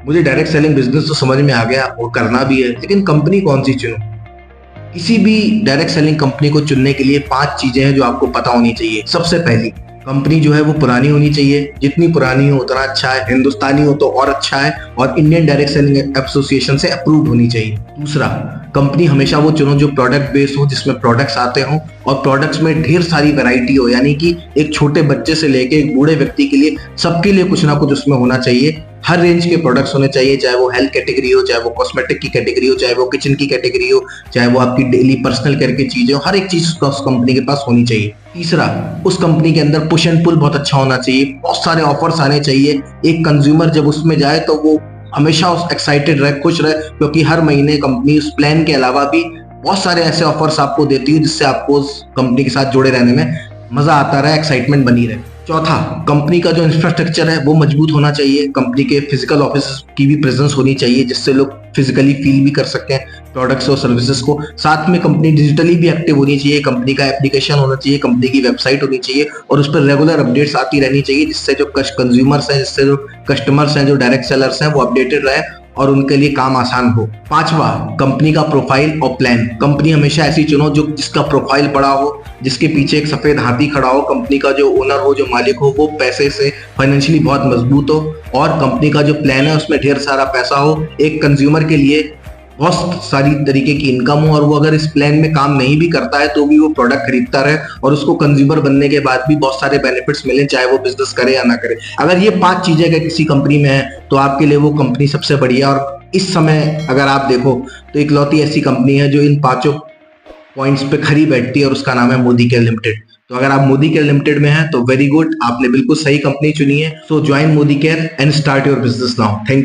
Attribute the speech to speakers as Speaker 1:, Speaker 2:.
Speaker 1: मुझे direct selling business तो समझ में आ गया और करना भी है, लेकिन कंपनी कौन सी चुनूं? किसी भी डायरेक्ट सेलिंग कंपनी को चुनने के लिए 5 चीजें हैं जो आपको पता होनी चाहिए। सबसे पहली, कंपनी जो है वो पुरानी होनी चाहिए, जितनी पुरानी हो उतना अच्छा है, हिंदुस्तानी हो तो और अच्छा है, और इंडियन डायरेक्ट सेलिंग एसोसिएशन से अप्रूव्ड होनी चाहिए। दूसरा, कंपनी हमेशा वो चुनो जो प्रोडक्ट बेस्ड हो, जिसमें प्रोडक्ट्स आते हों और प्रोडक्ट्स में ढेर सारी वैरायटी हो, यानी कि एक छोटे बच्चे से लेके एक बूढ़े व्यक्ति के लिए सबके लिए कुछ ना कुछ उसमें होना चाहिए। हर रेंज के प्रोडक्ट्स होने चाहिए, चाहे वो हेल्थ कैटेगरी हो, चाहे वो कॉस्मेटिक की कैटेगरी हो, चाहे वो किचन की कैटेगरी हो, चाहे वो आपकी डेली पर्सनल केयर की चीजें हो, हर एक चीज उस कंपनी के पास होनी चाहिए। तीसरा, उस कंपनी के अंदर पुश एंड पुल बहुत अच्छा होना चाहिए, बहुत सारे ऑफर्स आने चाहिए। एक कंज्यूमर जब उसमें जाए तो वो हमेशा एक्साइटेड रहे, खुश रहे, क्योंकि हर महीने कंपनी उस प्लान के अलावा भी बहुत सारे ऐसे ऑफर्स आपको देती है जिससे आपको उस कंपनी के साथ जुड़े रहने में मजा आता रहे, एक्साइटमेंट बनी रहे। चौथा, कंपनी का जो इंफ्रास्ट्रक्चर है वो मजबूत होना चाहिए। कंपनी के फिजिकल ऑफिस की भी प्रेजेंस होनी चाहिए जिससे लोग फिजिकली फील भी कर सकें प्रोडक्ट्स और सर्विसेज को। साथ में कंपनी डिजिटली भी एक्टिव होनी चाहिए, कंपनी का एप्लीकेशन होना चाहिए, कंपनी की वेबसाइट होनी चाहिए और उस पर रेगुलर अपडेट्स आती रहनी चाहिए, जिससे जो कंज्यूमर्स हैं, जिससे जो कस्टमर्स हैं, जो डायरेक्ट सेलर्स हैं, वो अपडेटेड रहे और उनके लिए काम आसान हो। पांचवा, कंपनी का प्रोफाइल और प्लान। कंपनी हमेशा ऐसी चुनो जो जिसका प्रोफाइल बड़ा हो, जिसके पीछे एक सफेद हाथी खड़ा हो, कंपनी का जो ओनर हो, जो मालिक हो, वो पैसे से फाइनेंशियली बहुत मजबूत हो और कंपनी का जो प्लान है उसमें ढेर सारा पैसा हो, एक कंज्यूमर के लिए बहुत सारी तरीके की इनकम हो और वो अगर इस प्लान में काम नहीं भी करता है तो भी वो प्रोडक्ट खरीदता रहे और उसको कंज्यूमर बनने के बाद भी बहुत सारे बेनिफिट्स मिले, चाहे वो बिजनेस करे या ना करे। अगर ये 5 चीजें अगर किसी कंपनी में है तो आपके लिए वो कंपनी सबसे बढ़िया। और इस समय अगर आप देखो तो इकलौती ऐसी कंपनी है जो इन 5 पॉइंट्स पे खरी बैठती है और उसका नाम है मोदी केयर लिमिटेड। तो अगर आप मोदी केयर लिमिटेड में हैं तो वेरी गुड, आपने बिल्कुल सही कंपनी चुनी है। सो join Modi care and start your business now. Thank